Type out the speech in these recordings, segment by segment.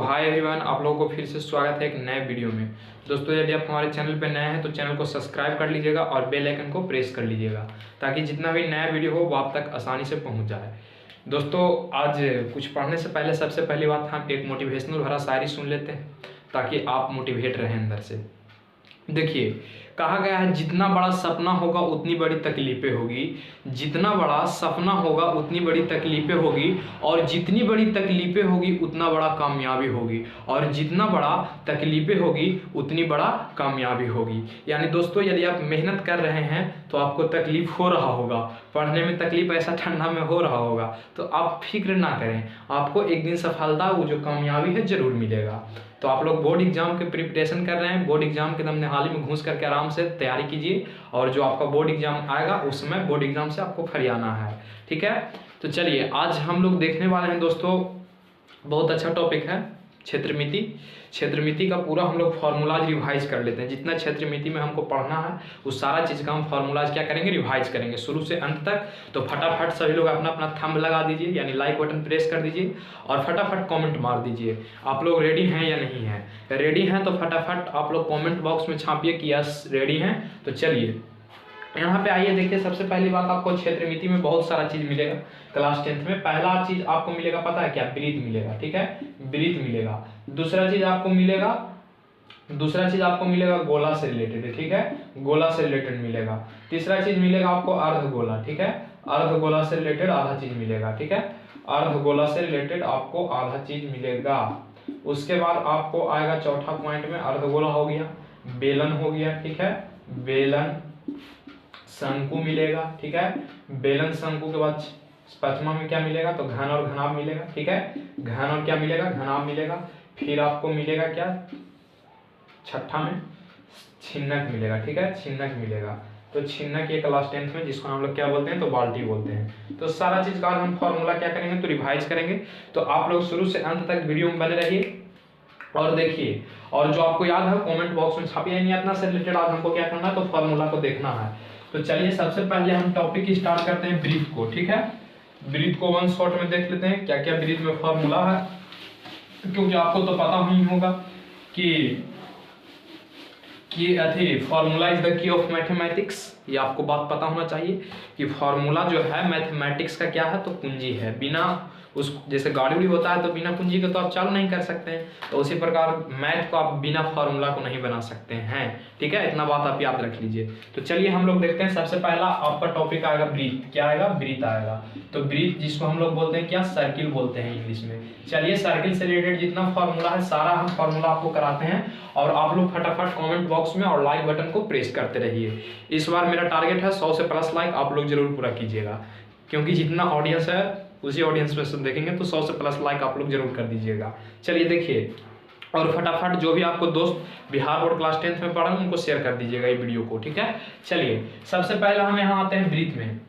Hi everyone, आप लोगों को फिर से स्वागत है एक नए वीडियो में। दोस्तों, यदि आप हमारे चैनल पर नए हैं तो चैनल को सब्सक्राइब कर लीजिएगा और बेल आइकन को प्रेस कर लीजिएगा ताकि जितना भी नया वीडियो हो वो आप तक आसानी से पहुंच जाए। दोस्तों, आज कुछ पढ़ने से पहले सबसे पहली बात हम एक मोटिवेशनल भरा शायरी सुन लेते हैं ताकि आप मोटिवेट रहें अंदर से। देखिए, कहा गया है जितना बड़ा सपना होगा उतनी बड़ी तकलीफें होगी, जितना बड़ा सपना होगा उतनी बड़ी तकलीफें होगी, और जितनी बड़ी तकलीफें होगी उतना बड़ा कामयाबी होगी, और जितना बड़ा तकलीफें होगी उतनी बड़ा कामयाबी होगी। यानी दोस्तों, यदि आप मेहनत कर रहे हैं तो आपको तकलीफ हो रहा होगा, पढ़ने में तकलीफ ऐसा ठंडा में हो रहा होगा, तो आप फिक्र ना करें, आपको एक दिन सफलता, वो जो कामयाबी है जरूर मिलेगा। तो आप लोग बोर्ड एग्जाम के प्रिपरेशन कर रहे हैं, बोर्ड एग्जाम के दम निहाली में घुस करके आराम से तैयारी कीजिए, और जो आपका बोर्ड एग्जाम आएगा उस समय बोर्ड एग्जाम से आपको फरियाना है। ठीक है, तो चलिए आज हम लोग देखने वाले हैं दोस्तों, बहुत अच्छा टॉपिक है क्षेत्रमिति। क्षेत्रमिति का पूरा हम लोग फार्मूलाज रिवाइज कर लेते हैं। जितना क्षेत्रमिति में हमको पढ़ना है उस सारा चीज़ का हम फार्मूलाज क्या करेंगे, रिवाइज करेंगे शुरू से अंत तक। तो फटाफट सभी लोग अपना अपना थंब लगा दीजिए, यानी लाइक बटन प्रेस कर दीजिए और फटाफट कमेंट मार दीजिए। आप लोग रेडी हैं या नहीं हैं? रेडी हैं तो फटाफट आप लोग कॉमेंट बॉक्स में छापिए कि यस रेडी हैं। तो चलिए यहाँ पे आइए, देखिए सबसे पहली बात, आपको क्षेत्रमिति में बहुत सारा चीज मिलेगा। क्लास 10th में पहला चीज आपको मिलेगा, पता है क्या? ब्रीथ मिलेगा। ठीक है, ब्रीथ मिलेगा। दूसरा चीज आपको मिलेगा गोला से रिलेटेड। ठीक है, गोला से रिलेटेड मिलेगा। तीसरा चीज मिलेगा आपको अर्धगोला। ठीक है, अर्धगोला से रिलेटेड आधा चीज मिलेगा। ठीक है, अर्धगोला से रिलेटेड आपको आधा चीज मिलेगा। उसके बाद आपको आएगा चौथा पॉइंट में, अर्धगोला हो गया, बेलन हो गया। ठीक है, बेलन शंकु मिलेगा। ठीक है, बेलन शंकु के बाद पांचवा में क्या मिलेगा, तो घन और घनाभ मिलेगा। ठीक है, घन और क्या मिलेगा, घनाभ मिलेगा। फिर आपको मिलेगा क्या, छठा में छिन्नक मिलेगा। ठीक है, छिन्नक मिलेगा। तो छिन्नक ये क्लास 10th में जिसको हम लोग क्या बोलते हैं, तो बाल्टी बोलते हैं। तो सारा चीज का हम फॉर्मूला क्या करेंगे, तो रिवाइज करेंगे। तो आप लोग शुरू से अंत तक वीडियो में बने रहिए और देखिए, और जो आपको याद है कमेंट बॉक्स में छापिए। नियतना से रिलेटेड आज हमको क्या करना है, तो फॉर्मूला को देखना है। तो चलिए सबसे पहले हम टॉपिक स्टार्ट करते हैं ब्रीथ को। ठीक है, ब्रीथ को वन शॉट में देख लेते हैं क्या क्या ब्रीथ में फॉर्मूला है, क्योंकि आपको तो पता नहीं होगा कि formula is the key of mathematics. ये आपको बात पता होना चाहिए कि फॉर्मूला जो है मैथमेटिक्स का क्या है, तो कुंजी है। बिना उस जैसे गाड़ी उड़ी होता है तो बिना कुंजी के तो आप चालू नहीं कर सकते हैं, तो उसी प्रकार मैथ को आप बिना फॉर्मूला को नहीं बना सकते हैं। ठीक है, इतना बात आप याद रख लीजिए। तो चलिए हम लोग देखते हैं। सबसे पहला आपका टॉपिक आएगा ब्रीथ। क्या आएगा, ब्रीथ आएगा। तो ब्रीथ जिसको हम लोग बोलते हैं क्या, सर्किल बोलते हैं इंग्लिश में। चलिए सर्किल से रिलेटेड जितना फॉर्मूला है सारा हम फॉर्मूला आपको कराते हैं, और आप लोग फटाफट कमेंट बॉक्स में और लाइक बटन को प्रेस करते रहिए। इस बार मेरा टारगेट है 100 से प्लस लाइक, आप लोग जरूर पूरा कीजिएगा, क्योंकि जितना ऑडियंस है उसी ऑडियंस पे सब देखेंगे, तो 100 से प्लस लाइक आप लोग जरूर कर दीजिएगा। चलिए देखिए, और फटाफट जो भी आपको दोस्त बिहार बोर्ड क्लास 10th में पढ़ा उनको शेयर कर दीजिएगा ये वीडियो को। ठीक है, चलिए सबसे पहले हम यहाँ आते हैं ब्रीथ में।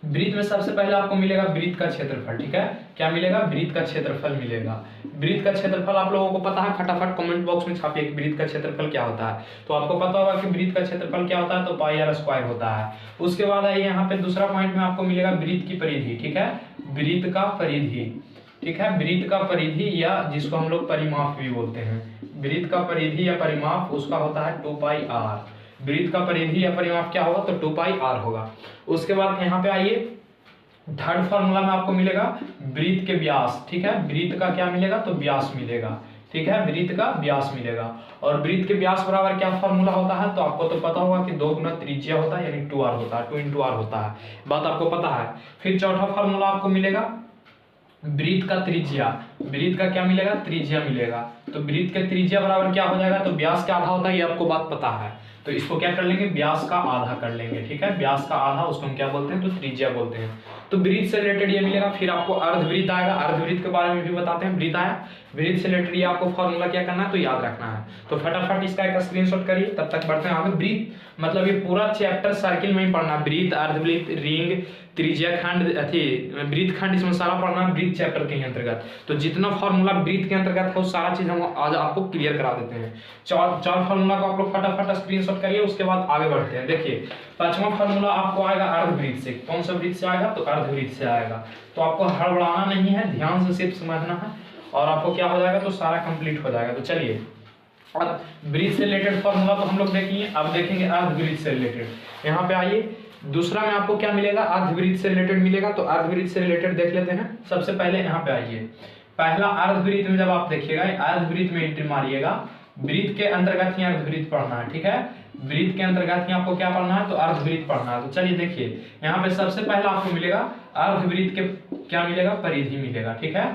ब्रीथ में सबसे पहले आपको मिलेगा ब्रीथ का क्षेत्रफल। ठीक है, क्या मिलेगा, ब्रीथ का क्षेत्रफल मिलेगा। ब्रीथ का क्षेत्रफल आप लोगों को पता है, फटाफट कमेंट बॉक्स में छापिए कि ब्रीथ का क्षेत्रफल क्या होता है। तो आपको पता होगा कि ब्रीथ का क्षेत्रफल क्या होता है, तो पाई आर स्क्वायर होता है। उसके बाद आइए यहाँ पे दूसरा पॉइंट में आपको मिलेगा ब्रीथ की परिधि। ठीक है, ब्रीथ का परिधि। ठीक है, ब्रीथ का परिधि या जिसको हम लोग परिमाप भी बोलते हैं, ब्रीथ का परिधि या परिमाप उसका होता है 2 पाई आर। ब्रीथ का परिधि या परिमाप क्या होगा, तो 2 पाई आर होगा। उसके बाद यहाँ पे आइए, थर्ड फॉर्मूला में आपको मिलेगा ब्रीथ के व्यास। ठीक है, ब्रीथ का क्या मिलेगा, तो व्यास मिलेगा। ठीक है, ब्रीथ का व्यास मिलेगा। और ब्रीथ के व्यास बराबर क्या फॉर्मूला होता है, तो आपको तो पता होगा कि 2 गुना त्रिज्या होता है, यानी 2r होता है, 2 इंटू आर होता है, बात आपको पता है। फिर चौथा फॉर्मूला आपको मिलेगा ब्रीथ का त्रिज्या। ब्रीथ का क्या मिलेगा, त्रिज्या मिलेगा। तो ब्रीथ के त्रिज्या बराबर क्या हो जाएगा, तो व्यास का आधा होता है, ये आपको बात पता है। तो इसको क्या कर लेंगे, व्यास का आधा कर लेंगे। ठीक है, व्यास का आधा उसको हम क्या बोलते हैं, तो त्रिज्या बोलते हैं। तो ब्रीथ से रिलेटेड ये मिलेगा। फिर आपको अर्धवृत्त आएगा, अर्धवृत्त के बारे में भी बताते हैं। ब्रीथ आया, ब्रीथ से रिलेटेड ये आपको फॉर्मूला क्या करना है, तो याद रखना है। तो फटाफट इसका एक स्क्रीनशॉट करिए, तब तक बढ़ते हैं आगे। ब्रीथ मतलब ये पूरा चैप्टर सर्किल में ही पढ़ना, ब्रीथ, अर्धवृत्त, रिंग, त्रिज्या खंड, ब्रीथ खंड, इसमें सारा पढ़ना ब्रीथ चैप्टर के अंतर्गत। तो जितना फॉर्मूला ब्रीथ के अंतर्गत है वो सारा चीज हम आज आपको क्लियर करा देते हैं। चार फॉर्मूला को आप लोग फटाफट स्क्रीनशॉट करिए, उसके बाद आगे बढ़ते हैं। देखिए पांचवा फॉर्मूला आपको आएगा अर्धवृत्त से। कौन सा वृत्त से आएगा, तो अर्धवृत्त से आएगा। तो आपको हड़बड़ाना नहीं है, ध्यान से सिर्फ समझना है और आपको क्या हो जाएगा, तो सारा कंप्लीट हो जाएगा। तो चलिए अब ब्रीथ से रिलेटेड फॉर्मूला तो हम लोग देखेंगे, अब देखेंगे अर्धवृत्त से रिलेटेड। यहाँ पे आइए, दूसरा में आपको क्या मिलेगा, अर्धवृत्त से रिलेटेड मिलेगा। तो अर्धवृत्त से रिलेटेड देख लेते हैं। सबसे पहले यहाँ पे आइए, पहला अर्धवृत्त में जब आप देखिएगा, अर्धवृत्त में एंट्री मारिएगा, वृत्त के अंतर्गत ही अर्धवृत्त पढ़ना है, ठीक है। वृत्त के अंतर्गत ही आपको क्या पढ़ना है, तो अर्धवृत्त पढ़ना है। तो चलिए देखिए, यहाँ पे सबसे पहला आपको मिलेगा अर्धवृत्त के क्या मिलेगा, परिधि मिलेगा, ठीक है।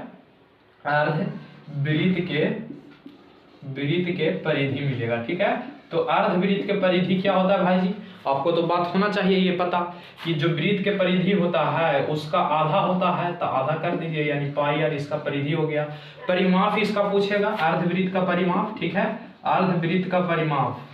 वृत्त के परिधि मिलेगा, ठीक है। तो अर्धवृत्त के परिधि क्या होता है भाई जी, आपको तो बात होना चाहिए ये पता कि जो वृत्त के परिधि होता है उसका आधा होता है, तो आधा कर दीजिए, यानी पाई आर इसका परिधि हो गया। परिमाप इसका पूछेगा, अर्धवृत्त का परिमाप, ठीक है। अर्धवृत्त का परिमाप,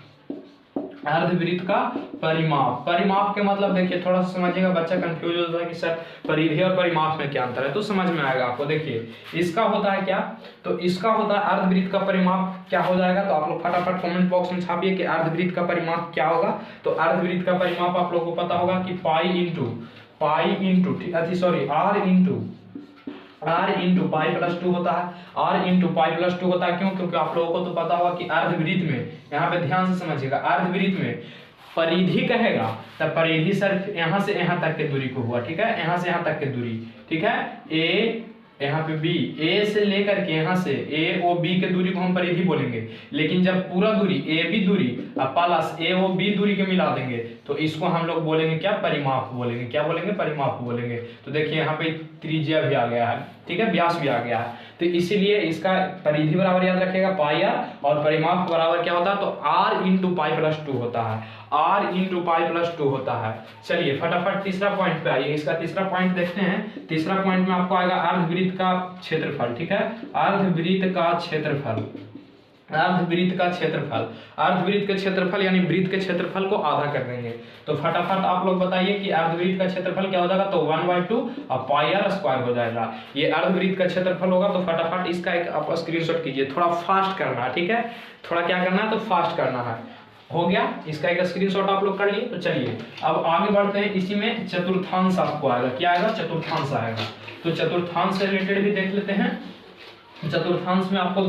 अर्धवृत्त का परिमाप। परिमाप के मतलब देखिए, थोड़ा सा समझिएगा, बच्चा कंफ्यूज होता है कि सर परिधि और परिमाप में क्या अंतर है, तो समझ में आएगा आपको। देखिए इसका होता है क्या, तो इसका होता है अर्धवृत्त का परिमाप क्या हो जाएगा, तो आप लोग फटाफट कमेंट बॉक्स में छापिए कि अर्धवृत्त का परिमाप क्या होगा। तो अर्धवृत्त का परिमाप आप लोगों को पता होगा कि r इंटू पाई प्लस 2 होता है, r इंटू पाई प्लस 2 होता है। क्यों, क्योंकि आप लोगों को तो पता होगा कि अर्धवृत्त में, यहाँ पे ध्यान से समझिएगा, अर्धवृत्त में परिधि कहेगा तब परिधि सिर्फ यहाँ से यहाँ तक के दूरी को हुआ, ठीक है, यहाँ से यहाँ तक के दूरी, ठीक है। ए यहाँ पे बी, ए से लेकर के यहाँ से ए ओ बी के दूरी को हम परिधि बोलेंगे, लेकिन जब पूरा दूरी ए बी दूरी प्लस ए ओ बी दूरी के मिला देंगे तो इसको हम लोग बोलेंगे क्या, परिमाप बोलेंगे। क्या बोलेंगे, परिमाप बोलेंगे। तो देखिए यहाँ पे त्रिज्या भी आ गया है, ठीक है, व्यास भी आ गया है। तो इसीलिए इसका परिधि बराबर याद रखिएगा पाई आर, और परिमाप बराबर क्या होता है, तो r इंटू पाई प्लस 2 होता है, r इंटू पाई प्लस 2 होता है। चलिए फटाफट तीसरा पॉइंट पे आइए, इसका तीसरा पॉइंट देखते हैं। तीसरा पॉइंट में आपको आएगा अर्धवृत्त का क्षेत्रफल, ठीक है। अर्धवृत्त का क्षेत्रफल, अर्धवृत्त का क्षेत्रफल, अर्धवृत्त के क्षेत्रफल यानी वृत्त के क्षेत्रफल को आधा कर देंगे। तो फटाफट आप लोग बताइए कि अर्धवृत्त का क्षेत्रफल क्या हो जाएगा, तो 1/2 और पाई आर स्क्वायर हो जाएगा। ये अर्धवृत्त का क्षेत्रफल होगा। तो फटाफट इसका एक आप स्क्रीनशॉट कीजिए, थोड़ा फास्ट करना है, ठीक है, थोड़ा क्या करना है, तो फास्ट करना है। हो गया, इसका एक स्क्रीनशॉट आप लोग कर लिए। तो चलिए अब आगे बढ़ते हैं। इसी में चतुर्थांश आपको आएगा, क्या आएगा, चतुर्थांश आएगा। तो चतुर्थांश से रिलेटेड भी देख लेते हैं। चतुर्थांश में आपको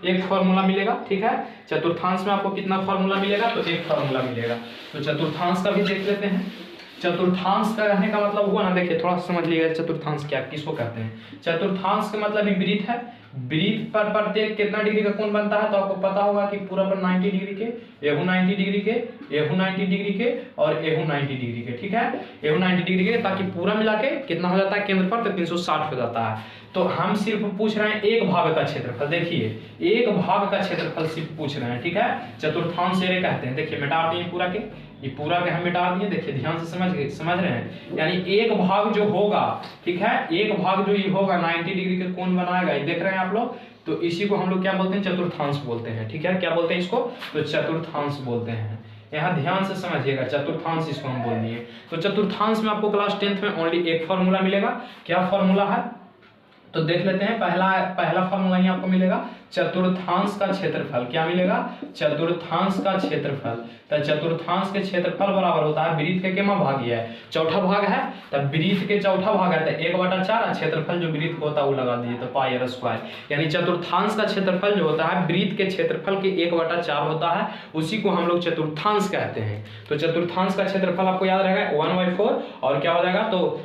एक फॉर्मूला मिलेगा, ठीक है। चतुर्थांश में आपको कितना फॉर्मूला मिलेगा, तो एक फॉर्मूला मिलेगा। तो चतुर्थांश का भी देख लेते हैं। चतुर्थांश का रहने का मतलब हुआ ना, देखिए थोड़ा समझ लीजिएगा चतुर्थांश क्या किसको कहते हैं। चतुर्थांश का मतलब ये वृत्त है, वृत्त पर प्रत्येक कितना डिग्री का कोण बनता है, तो आपको पता होगा कि पूरा पर 90 डिग्री के, एहू 90 डिग्री के, एहू 90 डिग्री के और एहू 90 डिग्री के, ठीक है, एहू 90 डिग्री के, ताकि पूरा मिला के कितना हो जाता है केंद्र पर, तो 360 हो जाता है। तो हम सिर्फ पूछ रहे हैं एक भाग का क्षेत्रफल, देखिए एक भाग का क्षेत्रफल सिर्फ पूछ रहे हैं, ठीक है। चतुर्थांश एरे कहते हैं। देखिए मिटा दिए पूरा के, ये पूरा के हम मिटा दिए। देखिए ध्यान से समझ रहे हैं, यानी एक भाग जो होगा, ठीक है, एक भाग जो ये होगा 90 डिग्री के कोण बनाएगा, ये देख रहे हैं आप लोग, तो इसी को हम लोग क्या बोलते हैं, चतुर्थांश बोलते हैं, ठीक है। क्या बोलते हैं इसको, तो चतुर्थांश बोलते हैं। यहाँ ध्यान से समझिएगा, चतुर्थांश इसको हम बोल दिए। तो चतुर्थांश में आपको क्लास 10th में ओनली एक फॉर्मूला मिलेगा। क्या फॉर्मूला है, तो देख लेते हैं। पहला फॉर्मूला ही आपको मिलेगा, चतुर्थांश का क्षेत्रफल। क्या मिलेगा, चतुर्थांश का क्षेत्रफल। तो चतुर्थांश के क्षेत्रफल बराबर होता है वृत्त के कितना भाग है, चौथा भाग है, तब वृत्त के चौथा भाग है तो 1/4, क्षेत्रफल जो वृत्त होता है वो लगा दिए, तो पाई आर स्क्वायर। यानी चतुर्थांश का क्षेत्रफल जो होता है वृत्त के क्षेत्रफल के 1/4 होता है, उसी को हम लोग चतुर्थांश कहते हैं। तो चतुर्थांश का क्षेत्रफल आपको याद रहेगा 1/4 और क्या हो जाएगा, तो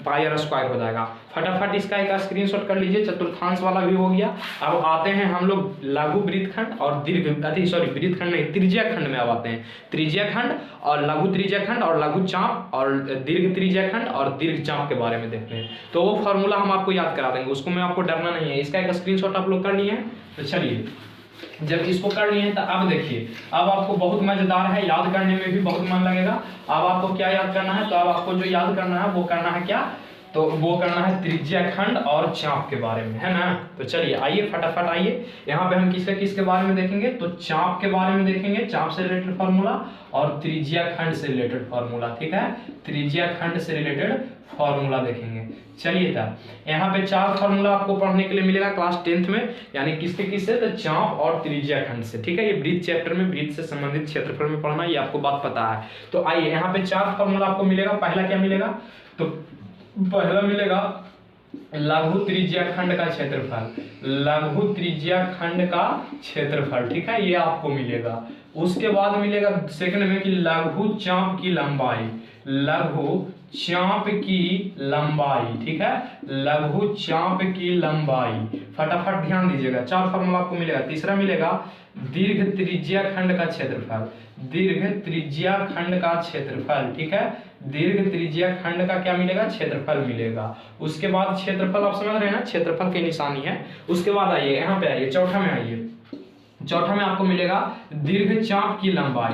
पाई आर स्क्वायर हो जाएगा। फटाफट इसका एक स्क्रीनशॉट कर लीजिए, चतुर्थांश वाला भी हो गया। अब आते हैं हम लोग लघु वृत्तखंड और दीर्घ वृत्तखंड नहीं, त्रिज्या खंड में अब आते हैं। त्रिज्या खंड और लघु त्रिज्या खंड और लघु चाप और दीर्घ त्रिज्या खंड और दीर्घ चाप के बारे में देखते हैं। तो वो फॉर्मूला हम आपको याद करा देंगे, उसको में आपको डरना नहीं है। इसका एक स्क्रीनशॉट आप लोग कर लिए हैं। तो चलिए जब इसको कर लिए हैं तो अब देखिए, अब आपको बहुत मजेदार है, याद करने में भी बहुत मन लगेगा। अब आपको क्या याद करना है, तो अब आपको जो याद करना है वो करना है क्या, तो वो करना है त्रिज्या खंड और चाप के बारे में, है ना। तो चलिए आइए फटाफट आइए, यहाँ पे हम किसके बारे में देखेंगे, तो चाप के बारे में देखेंगे, चाप से रिलेटेड फार्मूला और त्रिज्या खंड से रिलेटेड फार्मूला, ठीक है। त्रिज्या खंड से रिलेटेड फार्मूला देखेंगे। चलिए तब यहाँ पे 4 फार्मूला आपको पढ़ने के लिए मिलेगा क्लास 10th में, यानी किससे, तो चाप और त्रिज्या खंड से, ठीक है। ये वृत्त चैप्टर में वृत्त से संबंधित क्षेत्रफल में पढ़ना, ये आपको बात पता है। तो आइए यहाँ पे 4 फार्मूला आपको मिलेगा। पहला क्या मिलेगा, तो पहला मिलेगा लघु त्रिज्या खंड का क्षेत्रफल, लघु त्रिज्या खंड का क्षेत्रफल, ठीक है, ये आपको मिलेगा। उसके बाद मिलेगा सेकंड में कि लघु चाप की लंबाई, लघु चाप की लंबाई, ठीक है, लघु चाप की लंबाई। फटाफट ध्यान दीजिएगा, 4 फॉर्मूला आपको मिलेगा। तीसरा मिलेगा दीर्घ त्रिज्या खंड का क्षेत्रफल, दीर्घ त्रिज्या खंड का क्षेत्रफल, ठीक है, दीर्घ त्रिज्या खंड का क्या मिलेगा, क्षेत्रफल मिलेगा। उसके बाद क्षेत्रफल आप समझ रहे हैं ना, क्षेत्रफल की निशानी है। उसके बाद आइए यहाँ पे, आइए चौथा में, आइए चौथा में आपको मिलेगा दीर्घ चाप की लंबाई,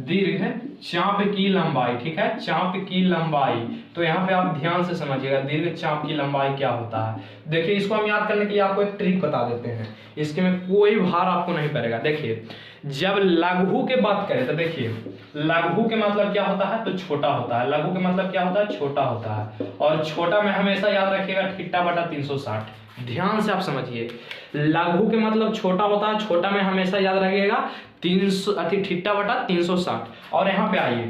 दीर्घ चाप की लंबाई, ठीक है, चाप की लंबाई। तो यहाँ पे आप ध्यान से समझिएगा दीर्घ चाप की लंबाई क्या होता है। देखिए इसको हम याद करने के लिए आपको एक ट्रिक बता देते हैं, इसके में कोई भार आपको नहीं पड़ेगा। देखिए जब लघु के बात करें तो देखिए लघु के मतलब क्या होता है, तो छोटा होता है। लघु के मतलब क्या होता है, छोटा होता है। और छोटा में हमेशा याद रखिएगा थीटा बटा 360। ध्यान से आप समझिए, लघु के मतलब छोटा होता है, छोटा में हमेशा याद रखिएगा 300 थीटा बटा 360। और यहाँ पे आइए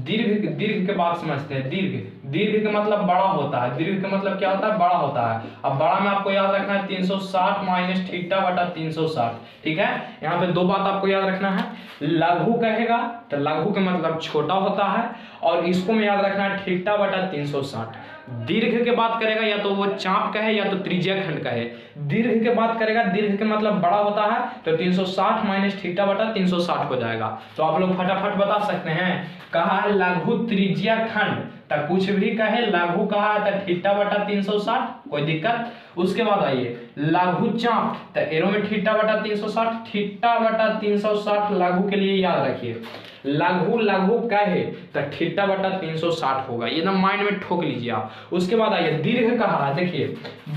दीर्घ, दीर्घ के बाद समझते हैं। दीर्घ, दीर्घ का मतलब बड़ा होता है। दीर्घ का मतलब क्या होता है, बड़ा होता है। अब बड़ा में आपको याद रखना है 360 माइनस थीटा बटा 360, ठीक है। यहाँ पे दो बात आपको याद रखना है, लघु कहेगा तो लघु का मतलब छोटा होता है, और इसको में याद रखना है थीटा बटा 360। दीर्घ के बात करेगा या तो वो चाप का है या तो त्रिज्या खंड का है। दीर्घ के बात करेगा, दीर्घ के मतलब बड़ा होता है, तो 360 माइनस थीटा बटा 360 हो जाएगा। तो आप लोग फटाफट बता सकते हैं, कहा है लघु त्रिज्या खंड, तो कुछ भी कहे, लघु कहा है तो थीटा बटा 360, कोई दिक्कत। उसके बाद आइए लघु चाप, तो एरो में थीटा बटा 360, थीटा बटा 360 लघु के लिए याद रखिए। लघु लघु कहे तो थीटा बटा 360 होगा, ये ना माइंड में ठोक लीजिए आप। उसके बाद आइए दीर्घ कहा है, देखिए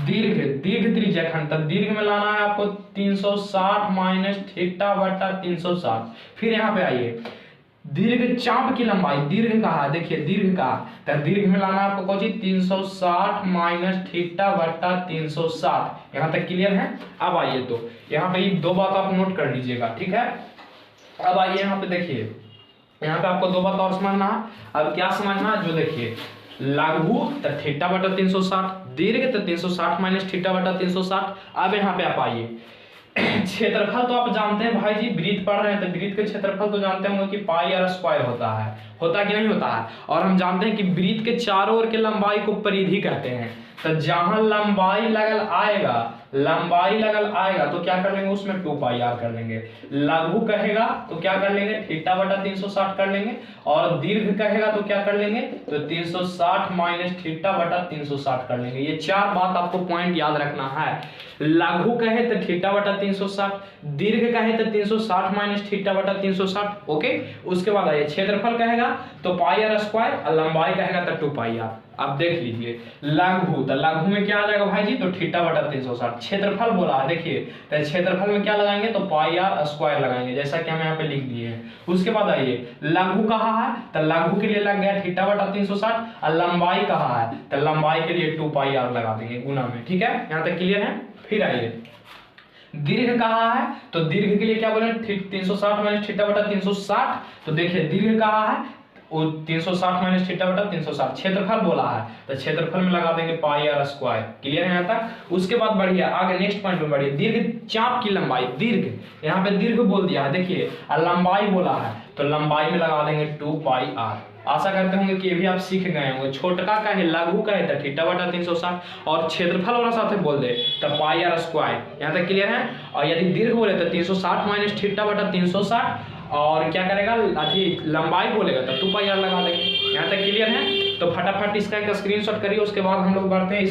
दीर्घ, दीर्घ त्रिज्या खंड, तब दीर्घ में लाना है आपको 360 माइनस थीटा बटा 360। फिर यहाँ पे आइए दीर्घ चाप की लंबाई, दीर्घ कहा है, देखिए दीर्घ का, तो दीर्घ में लाना है आपको कौन सी 360 माइनस थीटा बटा 360। यहाँ तक क्लियर है। अब आइए तो यहाँ पे दो बात आप नोट कर लीजिएगा, ठीक है। अब आइए यहाँ पे देखिए, यहाँ पे आपको दो बात और समझना है। अब क्या समझना है, जो देखिए लघु तो थीटा बटा 360, दीर्घ तो 360 माइनस थीटा बटा 360। अब यहाँ पे आप आइए क्षेत्रफल तो आप जानते हैं भाई जी, वृत्त पढ़ रहे हैं तो वृत्त के क्षेत्रफल तो जानते होंगे कि पाई आर स्क्वायर होता है, होता कि नहीं होता है। और हम जानते हैं कि वृत्त के चारों ओर के लंबाई को परिधि कहते हैं। तो जहां लंबाई लगल आएगा, लंबाई लगल आएगा तो क्या कर लेंगे, उसमें 2 पाई आर कर लेंगे। लघु कहेगा तो क्या कर लेंगे, थीटा बटा 360 कर लेंगे। और दीर्घ कहेगा तो क्या कर लेंगे, तो 360 माइनस थीटा बटा 360 कर लेंगे। ये 4 बात आपको पॉइंट याद रखना है। लघु कहे तो थीटा बटा 360, दीर्घ कहे तो 360 माइनस थीटा बटा 360, ओके। उसके बाद आइए क्षेत्रफल कहेगा तो पाई आर स्क्वायर, और लंबाई कहेगा तो 2 पाई आर। अब देख लीजिए लघु, तो लघु में क्या आ जाएगा भाई जी, तो थीटा बटा 360। क्षेत्रफल बोला है, देखिए तो क्षेत्रफल में क्या लगाएंगे, तो पाई आर स्क्वायर लगाएंगे, जैसा कि हम यहाँ पे लिख दिए हैं। उसके बाद आइए लघु कहा है तो लघु के लिए लग गया थीटा बटा 360, और लंबाई कहा है तो लंबाई के लिए 2 पाई आर लगा देंगे गुना में, ठीक है। यहाँ तक क्लियर है। फिर आइए दीर्घ कहा है तो दीर्घ के लिए क्या बोले, 360 माइनस थीटा बटा 360। तो देखिए दीर्घ कहा है वो 360 माइनस थीटा बटा 360। क्षेत्रफल बोला है तो क्षेत्रफल में लगा देंगे पाई आर स्क्वायर। क्लियर है यहाँ तक। उसके बाद बढ़िए आगे नेक्स्ट पॉइंट में बढ़िए, दीर्घ चाप की लंबाई, दीर्घ यहाँ पे दीर्घ बोल दिया है, देखिए और लंबाई बोला है तो लंबाई में लगा देंगे 2 पाई आर। आशा करते होंगे कि ये भी आप सीख गए होंगे। छोटका का है, लघु का है तो थीटा बटा 360, और क्षेत्रफल वाला साथ बोल दे तो पाई आर स्क्वायर। यहाँ तक क्लियर है। और यदि दीर्घ बोले तो 360 माइनस थीटा बटा 360, और क्या करेगा अभी लंबाई बोलेगा तो 2 पाई आर लगा देंगे। यहाँ तक क्लियर है। तो फटाफट इसका एक स्क्रीनशॉट करिए। उसके बाद हम लोग बढ़ते हैं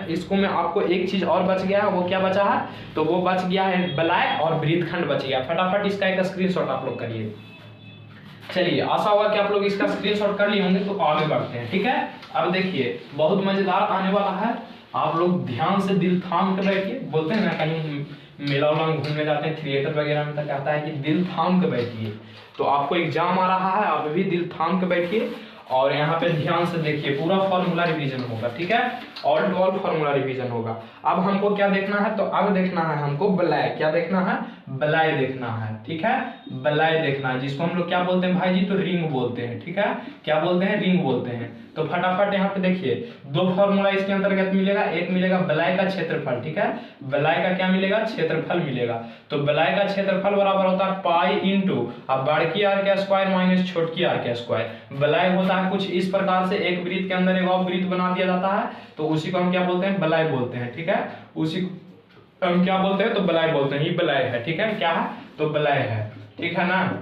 इसको में आपको एक चीज और बच गया है, वो क्या बचा है, तो वो बच गया है बलाय और वृत्तखंड बच गया। फटाफट इसका एक स्क्रीनशॉट आप लोग करिए। चलिए आशा होगा कि आप लोग इसका स्क्रीनशॉट कर लिए होंगे। तो आगे बढ़ते हैं, ठीक है। अब देखिए बहुत मजेदार आने वाला है, आप लोग ध्यान से दिल थाम के बैठिए। बोलते हैं ना कहीं मेला उला में घूमने जाते हैं थिएटर वगैरह में, तो कहता है कि दिल थाम के बैठिए। तो आपको एग्जाम आ रहा है, आप भी दिल थाम के बैठिए और यहाँ पे ध्यान से देखिए पूरा फॉर्मूला रिवीजन होगा, ठीक है, all to all formula revision होगा। अब हमको क्या देखना है, तो अब देखना है हमको बलय, क्या देखना है, बलय देखना है, ठीक है, बलय देखना है, जिसको हम लोग क्या बोलते हैं भाई जी, तो रिंग बोलते हैं, ठीक है, क्या बोलते हैं, रिंग बोलते हैं। तो फटाफट यहाँ पे देखिए दो फॉर्मूला इसके अंतर्गत मिलेगा, एक मिलेगा बलय का क्षेत्रफल, ठीक है, बलय का क्या मिलेगा, क्षेत्रफल मिलेगा। तो बलय का क्षेत्रफल बराबर होता है पाई इंटू अब बड़की आर का स्क्वायर माइनस छोटकी आर का स्क्वायर। बलय होता है कुछ इस प्रकार से, एक वृत्त के अंदर एक और वृत्त बना दिया जाता है, तो उसी को हम क्या बोलते हैं, बलय बोलते हैं, ठीक है, उसी को हम क्या बोलते हैं, तो बलय बोलते हैं। ये बलय है, ठीक है, क्या है, तो बलय है, ठीक है ना।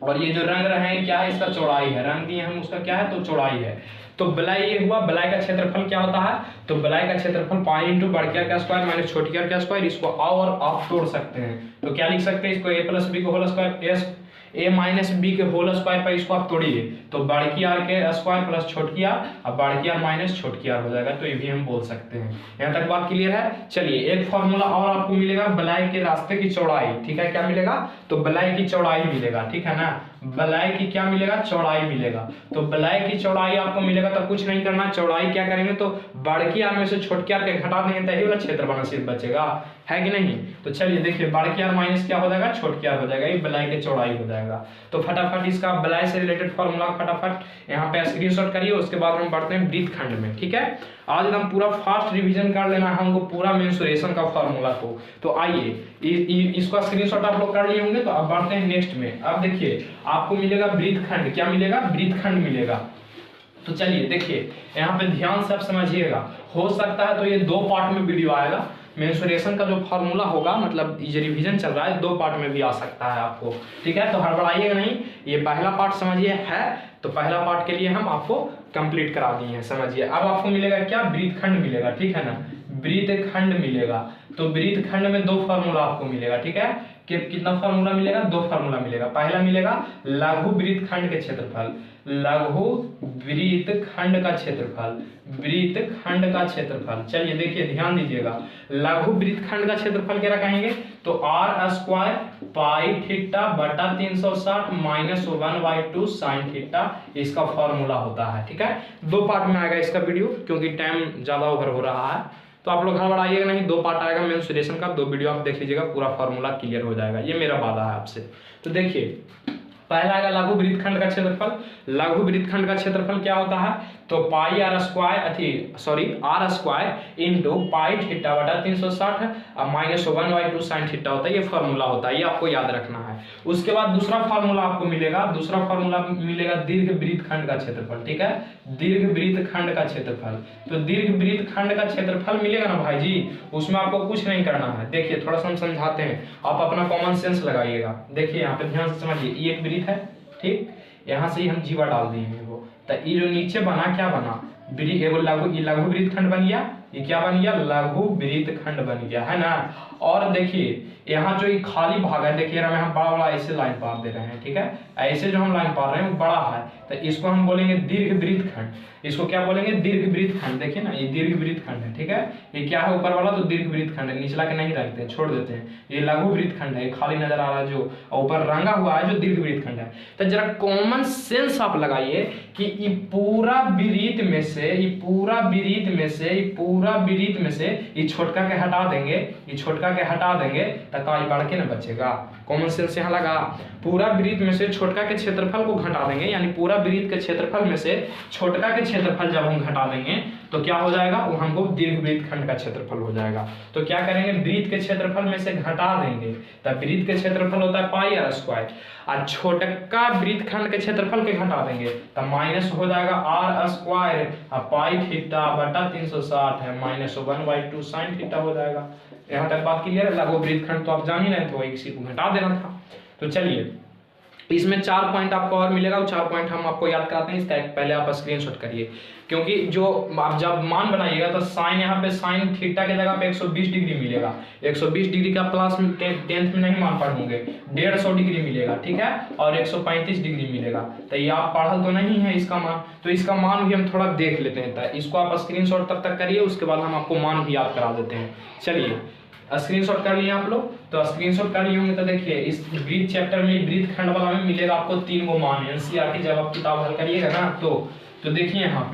और ये जो रंग रहे हैं क्या है, इसका चौड़ाई है, रंग दिए हम उसका क्या है, तो चौड़ाई है। तो बलय ये हुआ, बलय का क्षेत्रफल क्या होता है, तो बलय का क्षेत्रफल पाई इंटू बड़की आर का स्क्वायर माइनस छोटकी आर का स्क्वायर। इसको और आप तोड़ सकते हैं, तो क्या लिख सकते हैं, इसको a प्लस बी को whole square a minus B के होल स्क्वायर पर इसको आप तोड़िए, तो बड़की आर के स्क्वायर प्लस छोटकी आर, अब बड़की आर माइनस छोटकी आर हो जाएगा। तो ये भी हम बोल सकते हैं। यहाँ तक बात क्लियर है। चलिए एक फॉर्मूला और आपको मिलेगा, बलय के रास्ते की चौड़ाई, ठीक है, क्या मिलेगा, तो बलय की चौड़ाई मिलेगा, ठीक है ना, बलय की क्या मिलेगा, चौड़ाई मिलेगा। तो बलय की चौड़ाई आपको मिलेगा, तो कुछ नहीं करना, चौड़ाई क्या करेंगे, तो बड़की आर में से छोटकी आर के घटा देंगे, तभी वाला क्षेत्र बना सिर्फ बचेगा, है कि नहीं। तो चलिए देखिए बड़की आर माइनस क्या हो जाएगा, छोटकी आर हो जाएगा, ये बलय की चौड़ाई हो जाएगा। तो फटाफट इसका बलय से रिलेटेड फॉर्मूला फटाफट यहाँ पे स्क्रीनशॉट करिए, उसके बाद हम बढ़ते हैं वृत्तखंड में, ठीक है। आज एकदम पूरा फास्ट रिवीजन कर लेना है हमको पूरा मेंसुरेशन का फॉर्मूला को। तो आइए इसको स्क्रीनशॉट आप लोग कर लिए होंगे, तो अब बढ़ते हैं नेक्स्ट में। अब देखिए आपको मिलेगा वृत्तखंड, क्या मिलेगा, वृत्तखंड मिलेगा। तो चलिए देखिए यहाँ पे ध्यान से आप समझिएगा, हो सकता है तो ये दो पार्ट में वीडियो आएगा। मेंसुरेशन का जो फॉर्मूला होगा, मतलब ये रिवीजन चल रहा है, दो पार्ट में भी आ सकता है आपको, ठीक है, तो हड़बड़ाइएगा नहीं। ये पहला पार्ट समझिए है, तो पहला पार्ट के लिए हम आपको कंप्लीट करा दिए हैं, समझिए। अब आपको मिलेगा क्या, वृत्तखंड मिलेगा, ठीक है ना, वृत्तखंड मिलेगा। तो वृत्तखंड में दो फार्मूला आपको मिलेगा, ठीक है, कि कितना फार्मूला मिलेगा, दो फार्मूला मिलेगा। पहला मिलेगा लघु वृत्तखंड के क्षेत्रफल, लघु वृत्तखंड का क्षेत्रफल, वृत्तखंड का क्षेत्रफल। चलिए देखिए ध्यान दीजिएगा, लघु वृत्तखंड का क्षेत्रफल क्या कहेंगे, तो आर स्क्वायर पाई थीटा बटा 360 माइनस 1/2 साइन थीटा, इसका फॉर्मूला होता है, ठीक है। दो पार्ट में आएगा इसका वीडियो, क्योंकि टाइम ज्यादा ओवर हो रहा है, तो आप लोग हड़बड़ाइएगा नहीं, दो पार्ट आएगा मेंसुरेशन का, दो वीडियो आप देख लीजिएगा, पूरा फॉर्मूला क्लियर हो जाएगा, ये मेरा वादा है आपसे। तो देखिए पहला आएगा लघु वृत्तखंड का क्षेत्रफल। लघु वृत्तखंड का क्षेत्रफल क्या होता है, तो pi R square R square into pi theta बटा 360 माइनस 1/2 साइन थीटा होता है, ये फॉर्मूला होता है, ये आपको याद रखना है। उसके बाद दूसरा फॉर्मूला आपको मिलेगा, दूसरा फॉर्मूला मिलेगा दीर्घ वृत्तखंड का क्षेत्रफल, ठीक है, दीर्घ वृत्तखंड का क्षेत्रफल। तो दीर्घ वृत्तखंड का क्षेत्रफल मिलेगा ना भाई जी, उसमें आपको कुछ नहीं करना है। देखिए थोड़ा सा हम समझाते हैं, आप अपना कॉमन सेंस लगाइएगा। देखिए यहाँ पे ध्यान से समझिए, ये एक वृत्त है, ठीक, यहाँ से ही हम जीवा डाल दिए हैं वो, तो ये जो नीचे बना क्या बना, लघु वृत्तखंड बन गया, ये क्या बन गया, लघु वृत्तखंड बन गया, है ना। और देखिए यहाँ जो ये खाली भाग है, देखिए हम बड़ा बड़ा ऐसे लाइन पार दे रहे हैं, ठीक है, ऐसे जो हम लाइन पार रहे हैं वो बड़ा है, तो इसको हम बोलेंगे दीर्घ वृत्तखंड। इसको क्या बोलेंगे, दीर्घ वृत्तखंड। देखिए ना ये दीर्घ वृत्तखंड है, ठीक है, ये क्या है ऊपर वाला, तो दीर्घ वृत्तखंड है, निचला के नहीं रखते, छोड़ देते हैं। ये लघु वृत्तखंड है, खाली नजर आ रहा है जो ऊपर रंगा हुआ है, जो दीर्घ वृत्तखंड है। तो जरा कॉमन सेंस आप लगाइए कि ये पूरा वृत्त में से, ये पूरा वृत्त में से, ये पूरा वृत्त में से ये छोटका के हटा देंगे, ये छोटका के हटा देंगे, तो का बढ़ के ना बचेगा। कॉमन सेंस यहाँ लगा, पूरा वृत्त में से छोटका के क्षेत्रफल को घटा देंगे, यानी पूरा वृत्त के क्षेत्रफल में से छोटका के क्षेत्रफल जब हम घटा देंगे तो क्या हो जाएगा, वो हमको दीर्घ वृत्तखंड का क्षेत्रफल हो जाएगा। तो क्या करेंगे, वृत्त के क्षेत्रफल में से घटा देंगे, तब वृत्त के क्षेत्रफल होता है पाई आर स्क्वायर, और छोटका वृत्तखंड के क्षेत्रफल के घटा देंगे तब माइनस हो जाएगा आर स्क्वायर पाई थीटा बटा 360 है माइनस 1/2 साइन थीटा हो जाएगा। यहाँ तक बात क्लियर है। लघु वृत्तखंड तो आप जान ही रहे थे, इसी को घटा देना था। तो चलिए इसमें 4 पॉइंट आपको और मिलेगा, वो 4 पॉइंट हम आपको याद कराते हैं। इसका एक पहले आप स्क्रीनशॉट करिए, क्योंकि जो आप जब मान बनाइएगा तो साइन यहाँ पे साइन थीटा के जगह पे 120 डिग्री मिलेगा। 120 डिग्री का प्लस 10th में नहीं मान पढ़ होंगे, 150 डिग्री मिलेगा, ठीक है, और 135 डिग्री मिलेगा। तो ये आप पढ़ल तो नहीं है इसका मान, तो इसका मान भी हम थोड़ा देख लेते हैं। तो इसको आप स्क्रीनशॉट तब तक करिए, उसके बाद हम आपको मान भी याद करा देते हैं। चलिए स्क्रीनशॉट कर लिए आप लोग, तो स्क्रीनशॉट कर लिए होंगे तो देखिए इस ब्रीथ चैप्टर में, ब्रीथ खंड वाला में मिलेगा आपको 3 गो मान। एनसीईआरटी जब आप किताब हल करिएगा ना तो देखिए यहाँ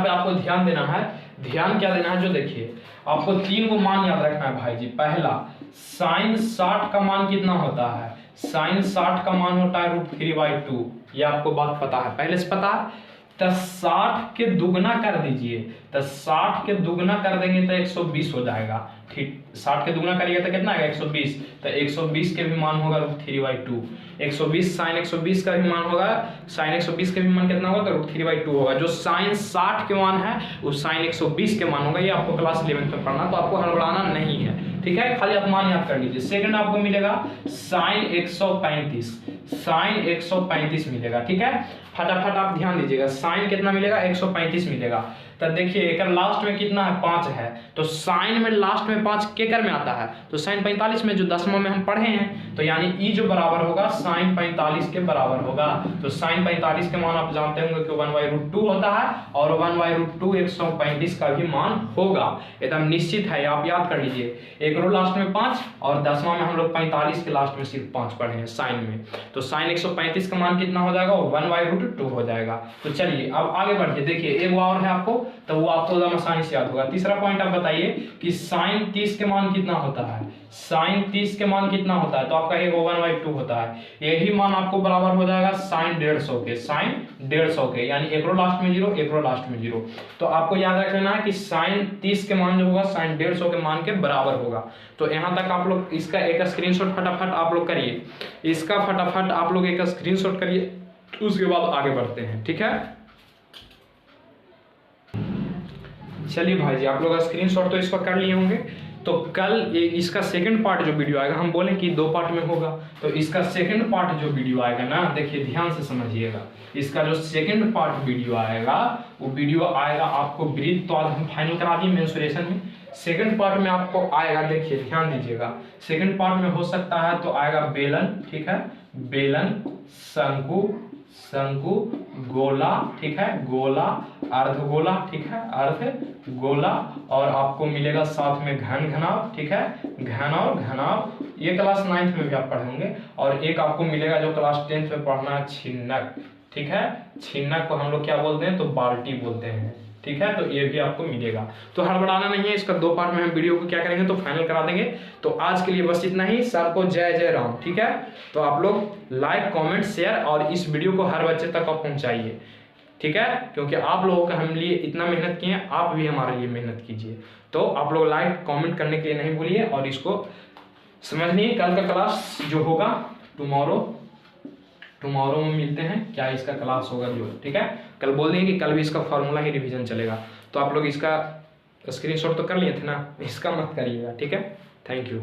पे आपको ध्यान देना है। ध्यान क्या देना है, जो देखिए आपको 3 गो मान याद रखना है भाई जी। पहला, साइन 60 का मान कितना होता है? साइन 60 का मान होता है √3/2। ये आपको बात पता है, पहले से पता है। तो 60 के दुगना कर दीजिए, तो 60 के दुगना कर देंगे तो 120 हो जाएगा। ठीक, 60 के दुगना करिएगा तो कितना आएगा? 120। तो 120 के भी मान होगा √3/2। 120 साइन 120 का भी मान होगा, साइन 120 के भी मान कितना होगा? तो √3/2 होगा। जो साइन 60 के मान है वो साइन 120 के मान होगा। ये आपको क्लास 11 में पढ़ना, तो आपको हड़बड़ाना नहीं है, ठीक है। खाली आप मान याद कर लीजिए। सेकंड आपको मिलेगा साइन 135, साइन 135 मिलेगा, ठीक है। फटाफट आप ध्यान दीजिएगा, साइन कितना मिलेगा? 135 मिलेगा। तो देखिए एक लास्ट में कितना है? 5 है। तो साइन में लास्ट में 5 केकर में आता है? तो साइन 45 में, जो 10वां में हम पढ़े हैं। तो यानी ई जो बराबर होगा साइन 45 के बराबर होगा। तो साइन 45 के मान आप जानते होंगे कि 1/√2 होता है, और 1/√2 135 का भी मान होगा, एकदम निश्चित है, आप याद कर लीजिए। एक रो लास्ट में 5 और 10वां में हम लोग 45 के लास्ट में सिर्फ 5 पढ़े हैं साइन में। तो साइन 135 का मान कितना हो जाएगा? 1/√2 हो जाएगा। तो चलिए अब आगे बढ़िए। देखिए एक और है आपको, तो वो आपको एकदम आसानी से याद होगा। तीसरा पॉइंट आप बताइए कि साइन 30 के मान कितना होता है? साइन 30 के मान कितना होता है? तो आपका ये 1/2 होता है। यही मान आपको बराबर हो जाएगा साइन 150 के, साइन 150 के, यानी एक रो लास्ट में 0, एक रो लास्ट में 0। तो आपको याद रख लेना है कि साइन 30 के मान जो होगा साइन 150 के मान के बराबर होगा। तो यहाँ तक आप लोग इसका एक स्क्रीनशॉट फटाफट आप लोग करिए, इसका फटाफट आप लोग एक स्क्रीनशॉट करिए, उसके बाद आगे बढ़ते हैं, ठीक है। चलिए भाई जी, आप लोग स्क्रीनशॉट तो इसका कर लिए होंगे। तो कल इसका सेकंड पार्ट जो वीडियो आएगा, हम बोले कि 2 पार्ट में होगा, तो इसका सेकंड पार्ट जो वीडियो आएगा ना, देखिए ध्यान से समझिएगा। इसका जो सेकंड पार्ट वीडियो आएगा, वो वीडियो आएगा आपको ब्रीथ, तो आज हम फाइनल करा दिए मेंसुरेशन में। सेकंड पार्ट में आपको आएगा, देखिए ध्यान दीजिएगा, सेकंड पार्ट में हो सकता है तो आएगा बेलन, ठीक है, बेलन, शंकु, शंकु, गोला, ठीक है, गोला, अर्धगोला, ठीक है, अर्धगोला, और आपको मिलेगा साथ में घन घनाव, ठीक है, घन और घनाव। ये क्लास 9th में भी आप पढ़ेंगे। और एक आपको मिलेगा जो क्लास 10th में पढ़ना है, छिन्नक, ठीक है। छिन्नक को हम लोग क्या बोलते हैं? तो बाल्टी बोलते हैं, ठीक है। तो ये भी आपको मिलेगा। तो हड़बड़ाना नहीं है, इसका 2 पार्ट में हम वीडियो को क्या करेंगे तो फाइनल करा देंगे। तो आज के लिए बस इतना ही। सर को जय जय राम, ठीक है। तो आप लोग लाइक, कमेंट, शेयर और इस वीडियो को हर बच्चे तक आप पहुंचाइए, ठीक है, क्योंकि आप लोगों का हम लिए इतना मेहनत किए, आप भी हमारे लिए मेहनत कीजिए। तो आप लोग लाइक कमेंट करने के लिए नहीं भूलिए, और इसको समझिए। कल का क्लास जो होगा टुमारो में मिलते हैं, क्या इसका क्लास होगा जो, ठीक है। कल बोल देंगे कि कल भी इसका फॉर्मूला ही रिवीजन चलेगा। तो आप लोग इसका स्क्रीनशॉट तो कर लिए थे ना, इसका मत करिएगा, ठीक है। Thank you.